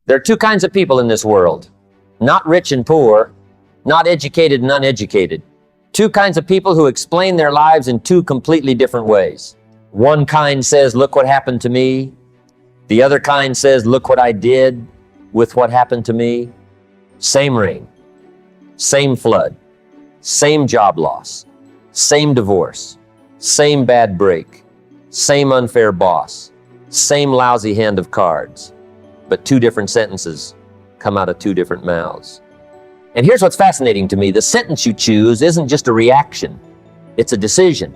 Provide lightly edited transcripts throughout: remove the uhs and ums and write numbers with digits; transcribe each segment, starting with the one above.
There are two kinds of people in this world. Not rich and poor, not educated and uneducated. Two kinds of people who explain their lives in two completely different ways. One kind says, look what happened to me. The other kind says, look what I did with what happened to me. Same rain, same flood, same job loss, same divorce, same bad break, same unfair boss, same lousy hand of cards, but two different sentences come out of two different mouths. And here's what's fascinating to me. The sentence you choose isn't just a reaction, it's a decision.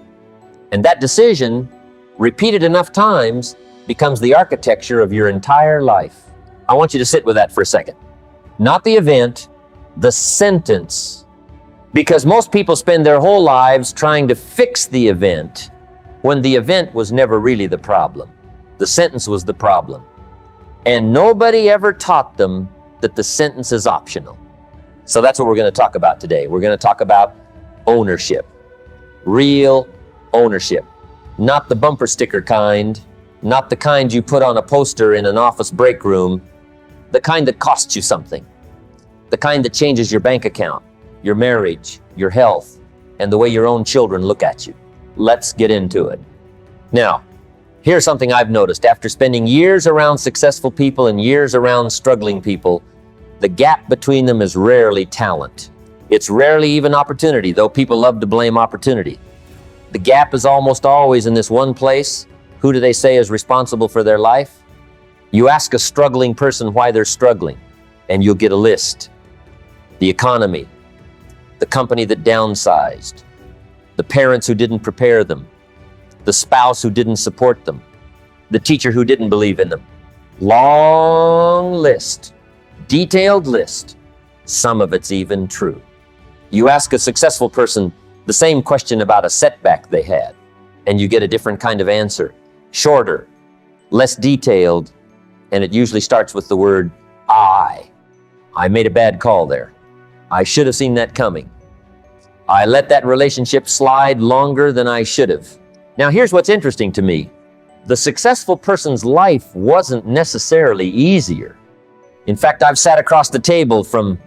And that decision, repeated enough times, becomes the architecture of your entire life. I want you to sit with that for a second. Not the event, the sentence. Because most people spend their whole lives trying to fix the event when the event was never really the problem. The sentence was the problem. And nobody ever taught them that the sentence is optional. So that's what we're going to talk about today. We're going to talk about ownership. Real ownership. Not the bumper sticker kind, not the kind you put on a poster in an office break room, the kind that costs you something, the kind that changes your bank account, your marriage, your health, and the way your own children look at you. Let's get into it. Now, here's something I've noticed. After spending years around successful people and years around struggling people, the gap between them is rarely talent. It's rarely even opportunity, though people love to blame opportunity. The gap is almost always in this one place. Who do they say is responsible for their life? You ask a struggling person why they're struggling, and you'll get a list. The economy, the company that downsized, the parents who didn't prepare them, the spouse who didn't support them, the teacher who didn't believe in them. Long list, detailed list. Some of it's even true. You ask a successful person the same question about a setback they had, and you get a different kind of answer. Shorter, less detailed, and it usually starts with the word I made a bad call there. I should have seen that coming. I let that relationship slide longer than I should have. Now here's what's interesting to me. The successful person's life wasn't necessarily easier. In fact, I've sat across the table from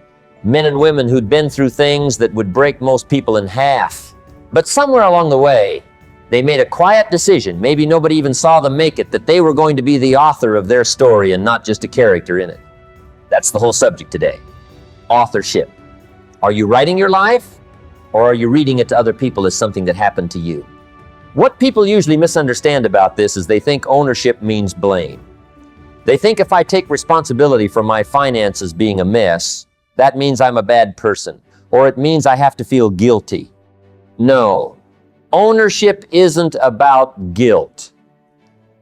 men and women who'd been through things that would break most people in half. But somewhere along the way, they made a quiet decision, maybe nobody even saw them make it, that they were going to be the author of their story and not just a character in it. That's the whole subject today. Authorship. Are you writing your life, or are you reading it to other people as something that happened to you? What people usually misunderstand about this is they think ownership means blame. They think if I take responsibility for my finances being a mess, that means I'm a bad person, or it means I have to feel guilty. No. Ownership isn't about guilt.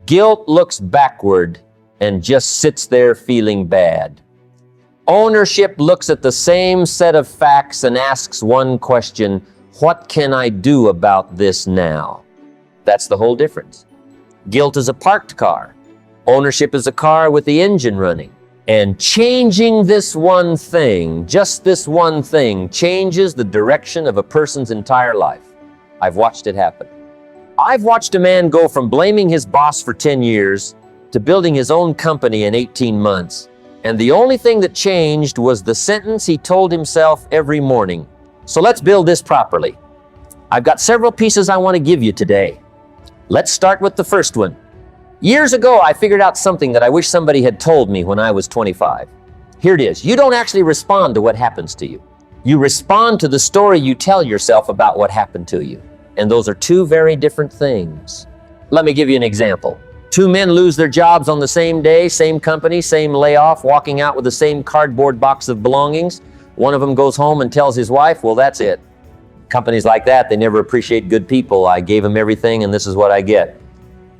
Guilt looks backward and just sits there feeling bad. Ownership looks at the same set of facts and asks one question: what can I do about this now? That's the whole difference. Guilt is a parked car. Ownership is a car with the engine running. And changing this one thing, just this one thing, changes the direction of a person's entire life. I've watched it happen. I've watched a man go from blaming his boss for 10 years to building his own company in 18 months. And the only thing that changed was the sentence he told himself every morning. So let's build this properly. I've got several pieces I want to give you today. Let's start with the first one. Years ago, I figured out something that I wish somebody had told me when I was 25. Here it is. You don't actually respond to what happens to you. You respond to the story you tell yourself about what happened to you. And those are two very different things. Let me give you an example. Two men lose their jobs on the same day, same company, same layoff, walking out with the same cardboard box of belongings. One of them goes home and tells his wife, well, that's it. Companies like that, they never appreciate good people. I gave them everything and this is what I get.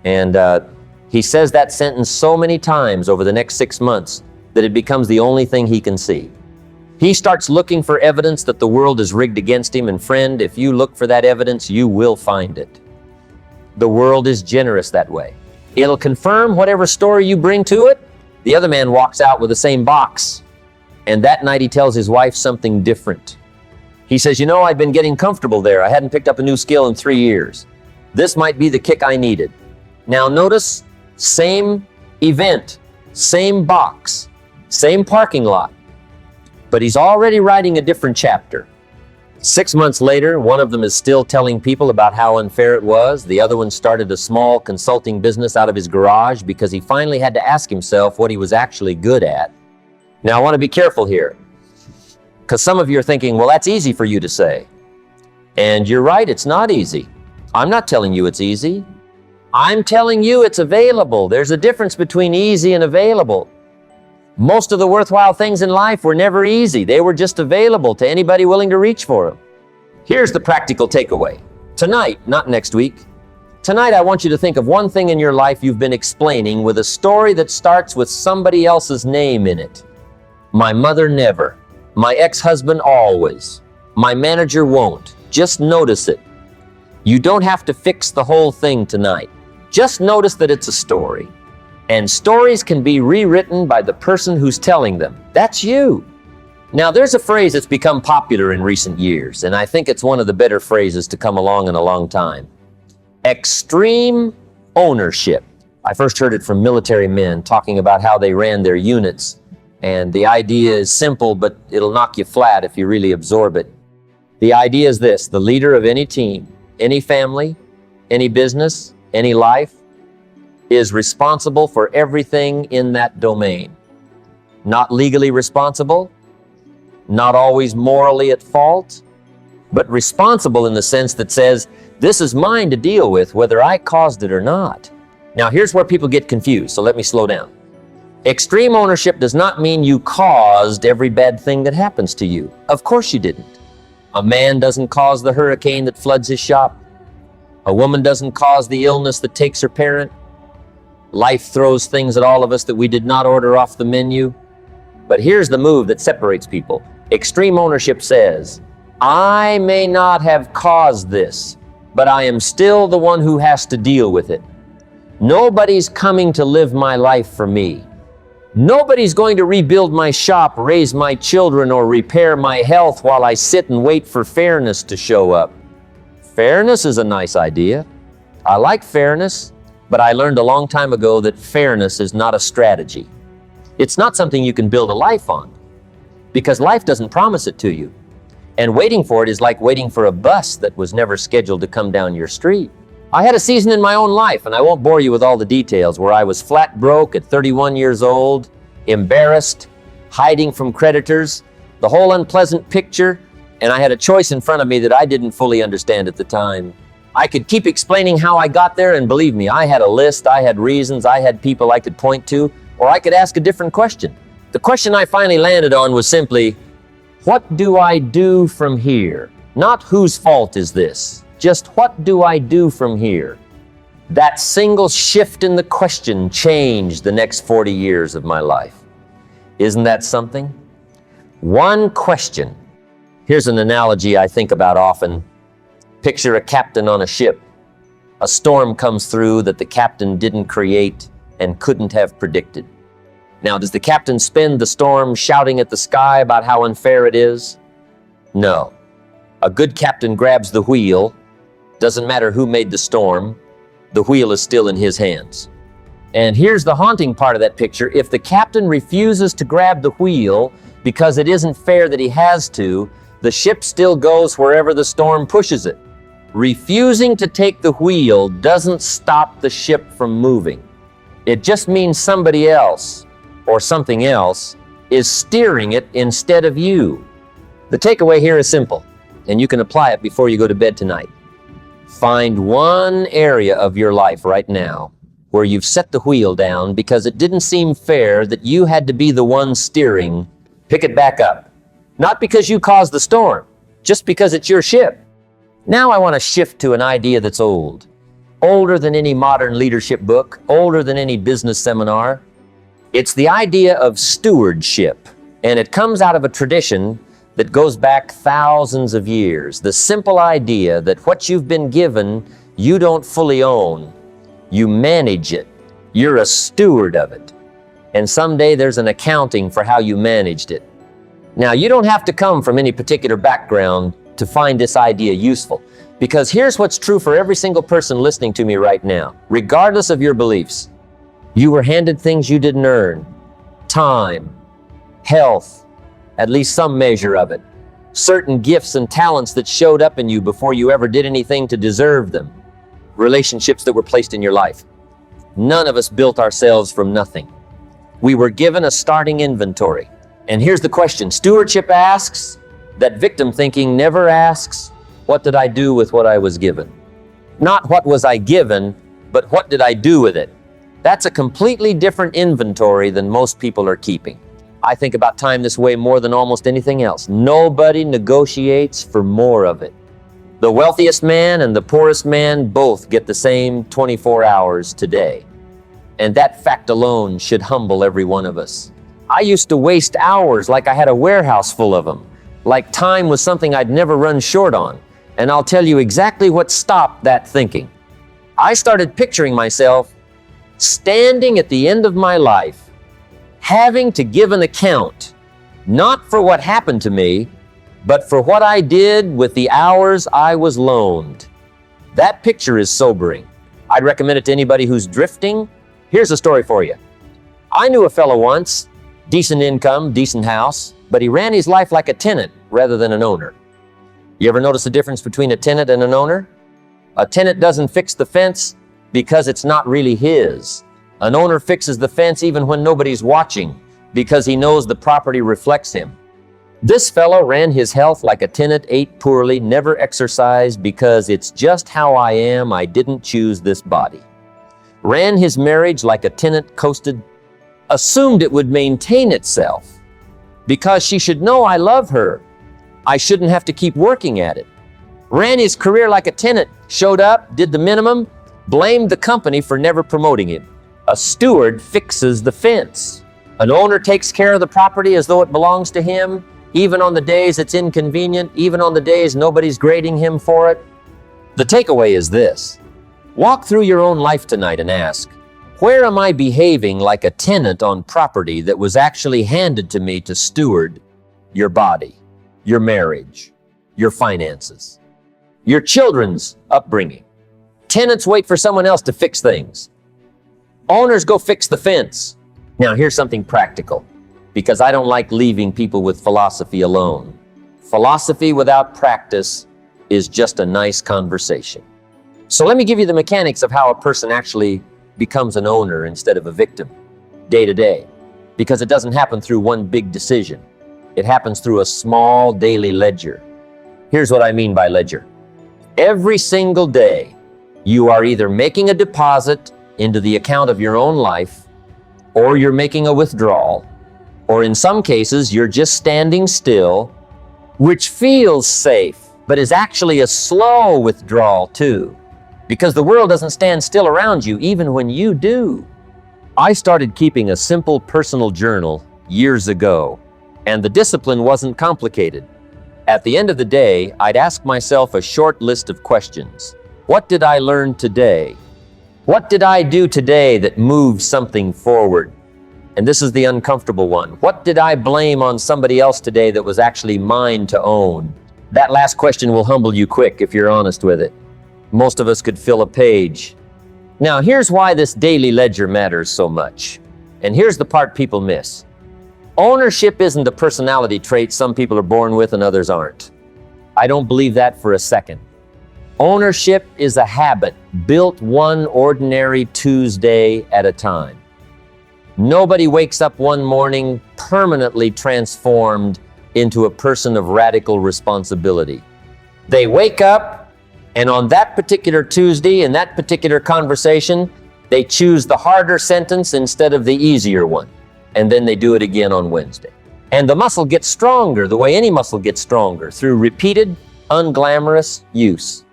And he says that sentence so many times over the next 6 months that it becomes the only thing he can see. He starts looking for evidence that the world is rigged against him, and friend, if you look for that evidence, you will find it. The world is generous that way. It'll confirm whatever story you bring to it. The other man walks out with the same box, and that night he tells his wife something different. He says, you know, I've been getting comfortable there. I hadn't picked up a new skill in 3 years. This might be the kick I needed. Now notice, same event, same box, Same parking lot, but he's already writing a different chapter. 6 months later, one of them is still telling people about how unfair it was. The other one started a small consulting business out of his garage because he finally had to ask himself what he was actually good at. Now, I want to be careful here, because some of you are thinking, well, that's easy for you to say. And you're right, it's not easy. I'm not telling you it's easy. I'm telling you it's available. There's a difference between easy and available. Most of the worthwhile things in life were never easy. They were just available to anybody willing to reach for them. Here's the practical takeaway. Tonight, not next week, tonight I want you to think of one thing in your life you've been explaining with a story that starts with somebody else's name in it. My mother never. My ex-husband always. My manager won't. Just notice it. You don't have to fix the whole thing tonight. Just notice that it's a story. And stories can be rewritten by the person who's telling them. That's you. Now, there's a phrase that's become popular in recent years, and I think it's one of the better phrases to come along in a long time. Extreme ownership. I first heard it from military men talking about how they ran their units, and the idea is simple, but it'll knock you flat if you really absorb it. The idea is this: the leader of any team, any family, any business, any life, is responsible for everything in that domain. Not legally responsible, not always morally at fault, but responsible in the sense that says, this is mine to deal with whether I caused it or not. Now, here's where people get confused, so let me slow down. Extreme ownership does not mean you caused every bad thing that happens to you. Of course you didn't. A man doesn't cause the hurricane that floods his shop. A woman doesn't cause the illness that takes her parent. Life throws things at all of us that we did not order off the menu. But here's the move that separates people. Extreme ownership says, I may not have caused this, but I am still the one who has to deal with it. Nobody's coming to live my life for me. Nobody's going to rebuild my shop, raise my children, or repair my health while I sit and wait for fairness to show up. Fairness is a nice idea. I like fairness, but I learned a long time ago that fairness is not a strategy. It's not something you can build a life on, because life doesn't promise it to you. And waiting for it is like waiting for a bus that was never scheduled to come down your street. I had a season in my own life, and I won't bore you with all the details, where I was flat broke at 31 years old, embarrassed, hiding from creditors, the whole unpleasant picture, and I had a choice in front of me that I didn't fully understand at the time. I could keep explaining how I got there, and believe me, I had a list, I had reasons, I had people I could point to, or I could ask a different question. The question I finally landed on was simply, what do I do from here? Not whose fault is this, just what do I do from here? That single shift in the question changed the next 40 years of my life. Isn't that something? One question. Here's an analogy I think about often. Picture a captain on a ship. A storm comes through that the captain didn't create and couldn't have predicted. Now, does the captain spend the storm shouting at the sky about how unfair it is? No. A good captain grabs the wheel. Doesn't matter who made the storm, the wheel is still in his hands. And here's the haunting part of that picture. If the captain refuses to grab the wheel because it isn't fair that he has to, the ship still goes wherever the storm pushes it. Refusing to take the wheel doesn't stop the ship from moving. It just means somebody else or something else is steering it instead of you. The takeaway here is simple, and you can apply it before you go to bed tonight. Find one area of your life right now where you've set the wheel down because it didn't seem fair that you had to be the one steering. Pick it back up. Not because you caused the storm, just because it's your ship. Now I want to shift to an idea that's old. Older than any modern leadership book, older than any business seminar. It's the idea of stewardship, and it comes out of a tradition that goes back thousands of years. The simple idea that what you've been given, you don't fully own. You manage it. You're a steward of it. And someday there's an accounting for how you managed it. Now, you don't have to come from any particular background to find this idea useful, because here's what's true for every single person listening to me right now. Regardless of your beliefs, you were handed things you didn't earn. Time, health, at least some measure of it, certain gifts and talents that showed up in you before you ever did anything to deserve them, relationships that were placed in your life. None of us built ourselves from nothing. We were given a starting inventory. And here's the question stewardship asks, that victim thinking never asks, what did I do with what I was given? Not what was I given, but what did I do with it? That's a completely different inventory than most people are keeping. I think about time this way more than almost anything else. Nobody negotiates for more of it. The wealthiest man and the poorest man both get the same 24 hours today. And that fact alone should humble every one of us. I used to waste hours like I had a warehouse full of them, like time was something I'd never run short on. And I'll tell you exactly what stopped that thinking. I started picturing myself standing at the end of my life, having to give an account, not for what happened to me, but for what I did with the hours I was loaned. That picture is sobering. I'd recommend it to anybody who's drifting. Here's a story for you. I knew a fellow once, decent income, decent house, but he ran his life like a tenant rather than an owner. You ever notice the difference between a tenant and an owner? A tenant doesn't fix the fence because it's not really his. An owner fixes the fence even when nobody's watching because he knows the property reflects him. This fellow ran his health like a tenant, ate poorly, never exercised because it's just how I am, I didn't choose this body. Ran his marriage like a tenant, coasted, assumed it would maintain itself because she should know I love her. I shouldn't have to keep working at it. Ran his career like a tenant, showed up, did the minimum, blamed the company for never promoting him. A steward fixes the fence. An owner takes care of the property as though it belongs to him, even on the days it's inconvenient, even on the days nobody's grading him for it. The takeaway is this. Walk through your own life tonight and ask, where am I behaving like a tenant on property that was actually handed to me to steward your body, your marriage, your finances, your children's upbringing? Tenants wait for someone else to fix things. Owners go fix the fence. Now here's something practical, because I don't like leaving people with philosophy alone. Philosophy without practice is just a nice conversation. So let me give you the mechanics of how a person actually becomes an owner instead of a victim, day to day, because it doesn't happen through one big decision. It happens through a small daily ledger. Here's what I mean by ledger. Every single day, you are either making a deposit into the account of your own life, or you're making a withdrawal, or in some cases, you're just standing still, which feels safe, but is actually a slow withdrawal too, because the world doesn't stand still around you even when you do. I started keeping a simple personal journal years ago, and the discipline wasn't complicated. At the end of the day, I'd ask myself a short list of questions. What did I learn today? What did I do today that moved something forward? And this is the uncomfortable one. What did I blame on somebody else today that was actually mine to own? That last question will humble you quick if you're honest with it. Most of us could fill a page. Now, here's why this daily ledger matters so much. And here's the part people miss. Ownership isn't a personality trait some people are born with and others aren't. I don't believe that for a second. Ownership is a habit built one ordinary Tuesday at a time. Nobody wakes up one morning permanently transformed into a person of radical responsibility. They wake up, and on that particular Tuesday, in that particular conversation, they choose the harder sentence instead of the easier one. And then they do it again on Wednesday. And the muscle gets stronger the way any muscle gets stronger, through repeated, unglamorous use.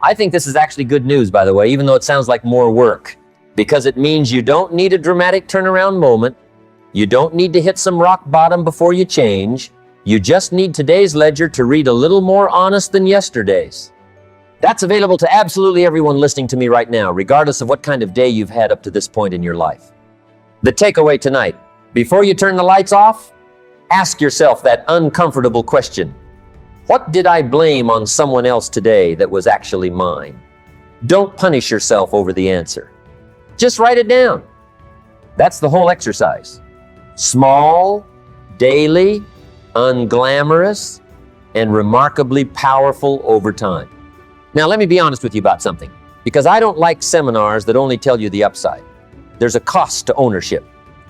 I think this is actually good news, by the way, even though it sounds like more work, because it means you don't need a dramatic turnaround moment. You don't need to hit some rock bottom before you change. You just need today's ledger to read a little more honest than yesterday's. That's available to absolutely everyone listening to me right now, regardless of what kind of day you've had up to this point in your life. The takeaway tonight, before you turn the lights off, ask yourself that uncomfortable question. What did I blame on someone else today that was actually mine? Don't punish yourself over the answer. Just write it down. That's the whole exercise. Small, daily, unglamorous, and remarkably powerful over time. Now, let me be honest with you about something, because I don't like seminars that only tell you the upside. There's a cost to ownership.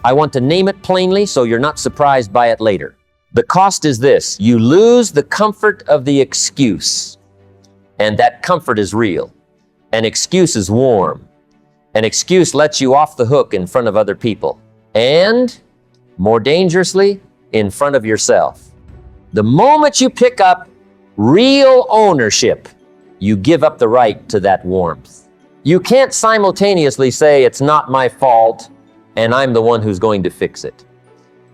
I want to name it plainly so you're not surprised by it later. The cost is this: you lose the comfort of the excuse, and that comfort is real. An excuse is warm. An excuse lets you off the hook in front of other people, and, more dangerously, in front of yourself. The moment you pick up real ownership, you give up the right to that warmth. You can't simultaneously say, "It's not my fault, and I'm the one who's going to fix it."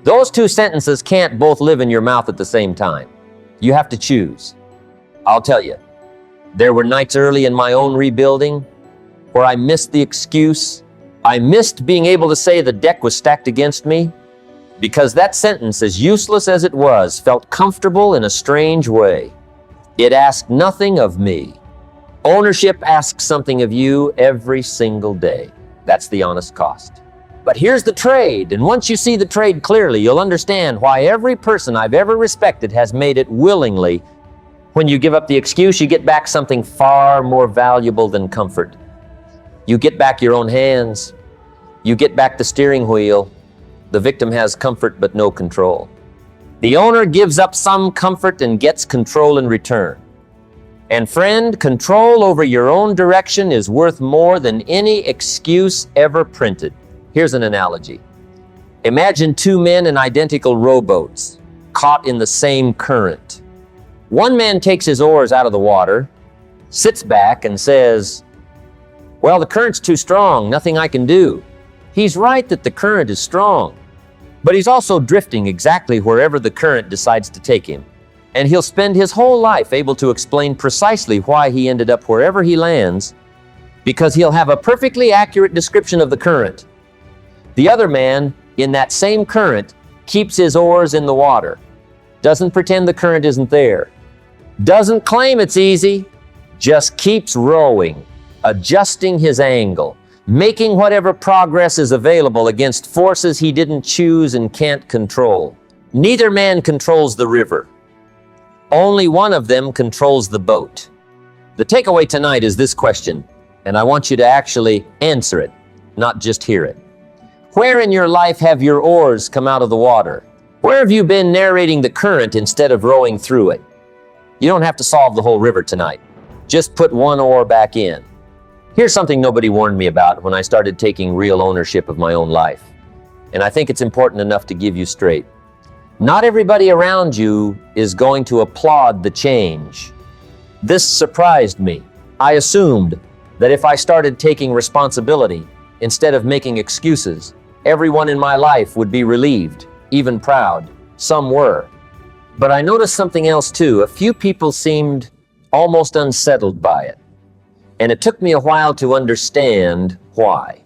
Those two sentences can't both live in your mouth at the same time. You have to choose. I'll tell you, there were nights early in my own rebuilding where I missed the excuse. I missed being able to say the deck was stacked against me, because that sentence, as useless as it was, felt comfortable in a strange way. It asked nothing of me. Ownership asks something of you every single day. That's the honest cost. But here's the trade, and once you see the trade clearly, you'll understand why every person I've ever respected has made it willingly. When you give up the excuse, you get back something far more valuable than comfort. You get back your own hands. You get back the steering wheel. The victim has comfort but no control. The owner gives up some comfort and gets control in return. And friend, control over your own direction is worth more than any excuse ever printed. Here's an analogy. Imagine two men in identical rowboats, caught in the same current. One man takes his oars out of the water, sits back and says, "Well, the current's too strong, nothing I can do." He's right that the current is strong, but he's also drifting exactly wherever the current decides to take him. And he'll spend his whole life able to explain precisely why he ended up wherever he lands, because he'll have a perfectly accurate description of the current. The other man, in that same current, keeps his oars in the water, doesn't pretend the current isn't there, doesn't claim it's easy, just keeps rowing, adjusting his angle, making whatever progress is available against forces he didn't choose and can't control. Neither man controls the river. Only one of them controls the boat. The takeaway tonight is this question, and I want you to actually answer it, not just hear it. Where in your life have your oars come out of the water? Where have you been narrating the current instead of rowing through it? You don't have to solve the whole river tonight. Just put one oar back in. Here's something nobody warned me about when I started taking real ownership of my own life. And I think it's important enough to give you straight. Not everybody around you is going to applaud the change. This surprised me. I assumed that if I started taking responsibility instead of making excuses, everyone in my life would be relieved, even proud. Some were. But I noticed something else too. A few people seemed almost unsettled by it. And it took me a while to understand why.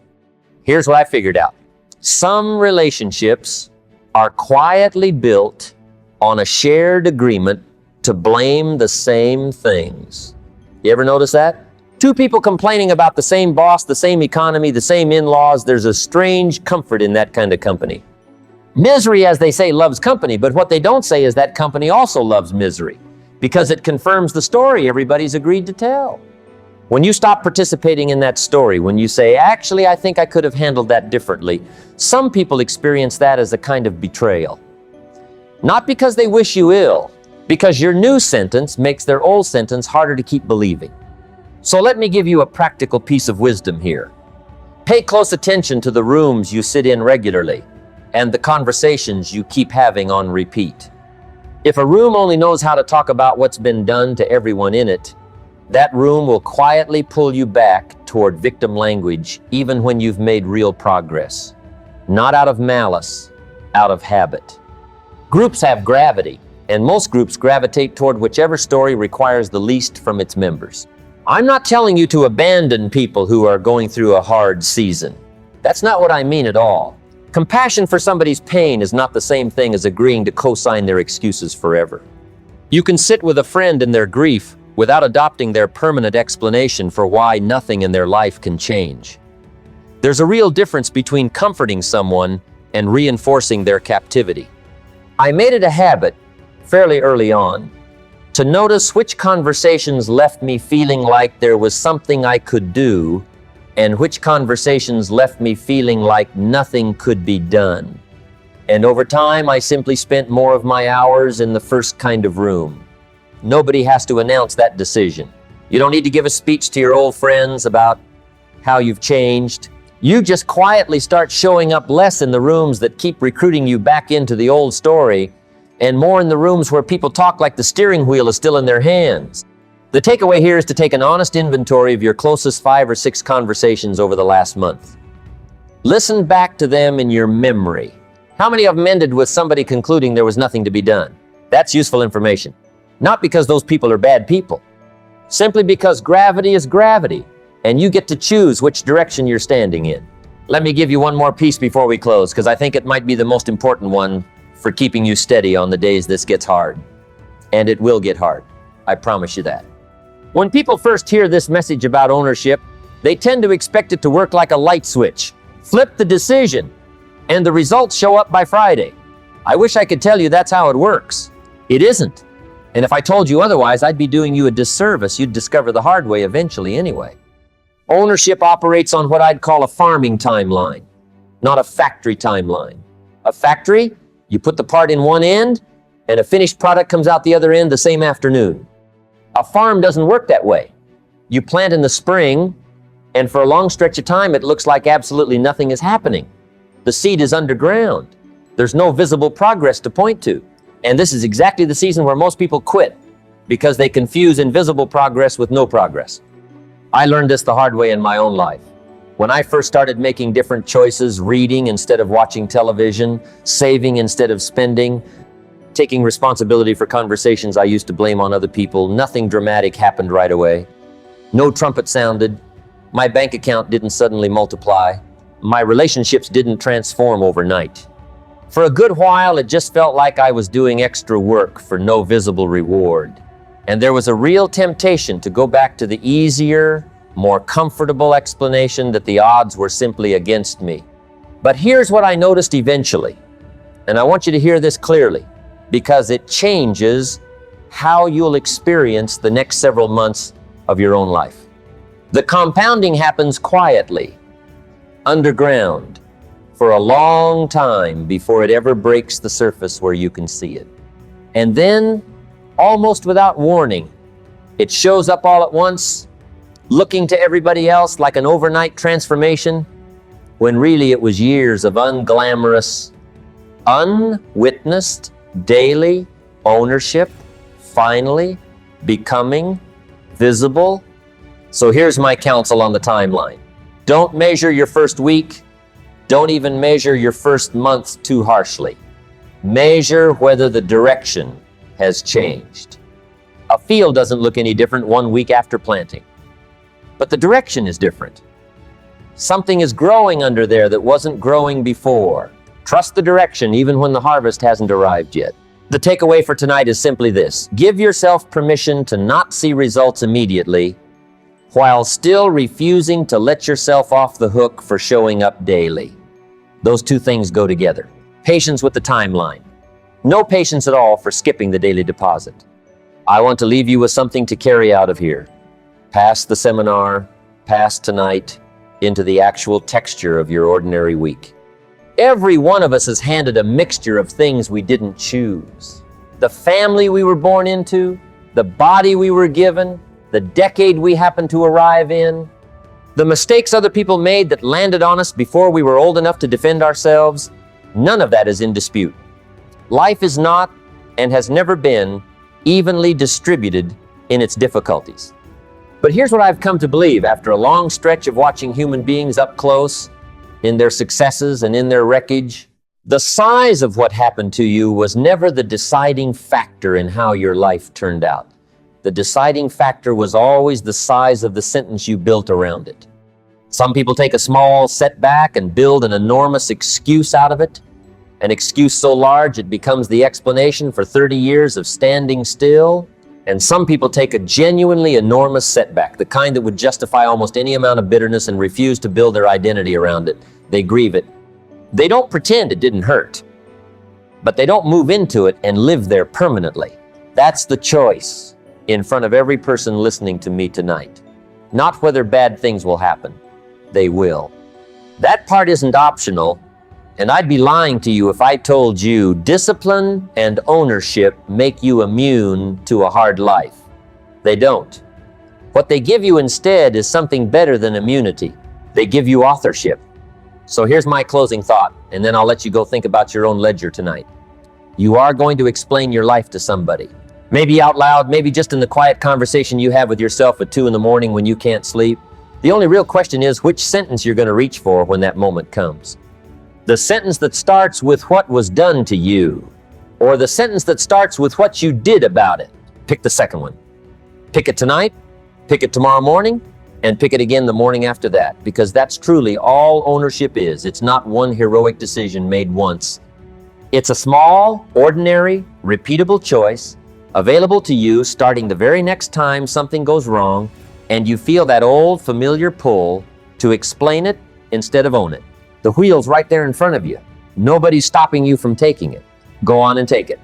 Here's what I figured out. Some relationships are quietly built on a shared agreement to blame the same things. You ever notice that? Two people complaining about the same boss, the same economy, the same in-laws. There's a strange comfort in that kind of company. Misery, as they say, loves company, but what they don't say is that company also loves misery, because it confirms the story everybody's agreed to tell. When you stop participating in that story, when you say, "Actually, I think I could have handled that differently," some people experience that as a kind of betrayal. Not because they wish you ill, because your new sentence makes their old sentence harder to keep believing. So let me give you a practical piece of wisdom here. Pay close attention to the rooms you sit in regularly and the conversations you keep having on repeat. If a room only knows how to talk about what's been done to everyone in it, that room will quietly pull you back toward victim language even when you've made real progress. Not out of malice, out of habit. Groups have gravity, and most groups gravitate toward whichever story requires the least from its members. I'm not telling you to abandon people who are going through a hard season. That's not what I mean at all. Compassion for somebody's pain is not the same thing as agreeing to co-sign their excuses forever. You can sit with a friend in their grief without adopting their permanent explanation for why nothing in their life can change. There's a real difference between comforting someone and reinforcing their captivity. I made it a habit fairly early on to notice which conversations left me feeling like there was something I could do and which conversations left me feeling like nothing could be done. And over time, I simply spent more of my hours in the first kind of room. Nobody has to announce that decision. You don't need to give a speech to your old friends about how you've changed. You just quietly start showing up less in the rooms that keep recruiting you back into the old story and more in the rooms where people talk like the steering wheel is still in their hands. The takeaway here is to take an honest inventory of your closest 5 or 6 conversations over the last month. Listen back to them in your memory. How many of them ended with somebody concluding there was nothing to be done? That's useful information. Not because those people are bad people. Simply because gravity is gravity, and you get to choose which direction you're standing in. Let me give you one more piece before we close, because I think it might be the most important one for keeping you steady on the days this gets hard. And it will get hard. I promise you that. When people first hear this message about ownership, they tend to expect it to work like a light switch. Flip the decision, and the results show up by Friday. I wish I could tell you that's how it works. It isn't. And if I told you otherwise, I'd be doing you a disservice. You'd discover the hard way eventually anyway. Ownership operates on what I'd call a farming timeline, not a factory timeline. A factory, you put the part in one end, and a finished product comes out the other end the same afternoon. A farm doesn't work that way. You plant in the spring, and for a long stretch of time, it looks like absolutely nothing is happening. The seed is underground. There's no visible progress to point to. And this is exactly the season where most people quit because they confuse invisible progress with no progress. I learned this the hard way in my own life. When I first started making different choices, reading instead of watching television, saving instead of spending, taking responsibility for conversations I used to blame on other people, nothing dramatic happened right away. No trumpet sounded. My bank account didn't suddenly multiply. My relationships didn't transform overnight. For a good while, it just felt like I was doing extra work for no visible reward. And there was a real temptation to go back to the easier, more comfortable explanation that the odds were simply against me. But here's what I noticed eventually, and I want you to hear this clearly, because it changes how you'll experience the next several months of your own life. The compounding happens quietly, underground, for a long time before it ever breaks the surface where you can see it. And then, almost without warning, it shows up all at once, looking to everybody else like an overnight transformation, when really it was years of unglamorous, unwitnessed, daily ownership, finally becoming visible. So here's my counsel on the timeline. Don't measure your first week. Don't even measure your first month too harshly. Measure whether the direction has changed. A field doesn't look any different 1 week after planting, but the direction is different. Something is growing under there that wasn't growing before. Trust the direction even when the harvest hasn't arrived yet. The takeaway for tonight is simply this. Give yourself permission to not see results immediately while still refusing to let yourself off the hook for showing up daily. Those two things go together. Patience with the timeline. No patience at all for skipping the daily deposit. I want to leave you with something to carry out of here. Past the seminar, past tonight, into the actual texture of your ordinary week. Every one of us is handed a mixture of things we didn't choose. The family we were born into, the body we were given, the decade we happened to arrive in, the mistakes other people made that landed on us before we were old enough to defend ourselves. None of that is in dispute. Life is not, and has never been, evenly distributed in its difficulties. But here's what I've come to believe after a long stretch of watching human beings up close, in their successes and in their wreckage. The size of what happened to you was never the deciding factor in how your life turned out. The deciding factor was always the size of the sentence you built around it. Some people take a small setback and build an enormous excuse out of it, an excuse so large it becomes the explanation for 30 years of standing still. And some people take a genuinely enormous setback, the kind that would justify almost any amount of bitterness, and refuse to build their identity around it. They grieve it. They don't pretend it didn't hurt. but they don't move into it and live there permanently. That's the choice in front of every person listening to me tonight. Not whether bad things will happen. They will. That part isn't optional, and I'd be lying to you if I told you discipline and ownership make you immune to a hard life. They don't. What they give you instead is something better than immunity. They give you authorship. So here's my closing thought, and then I'll let you go think about your own ledger tonight. You are going to explain your life to somebody. Maybe out loud, maybe just in the quiet conversation you have with yourself at 2 in the morning when you can't sleep. The only real question is which sentence you're going to reach for when that moment comes. The sentence that starts with what was done to you, or the sentence that starts with what you did about it. Pick the second one. Pick it tonight, pick it tomorrow morning, and pick it again the morning after that, because that's truly all ownership is. It's not one heroic decision made once. It's a small, ordinary, repeatable choice available to you starting the very next time something goes wrong and you feel that old familiar pull to explain it instead of own it. The wheel's right there in front of you. Nobody's stopping you from taking it. Go on and take it.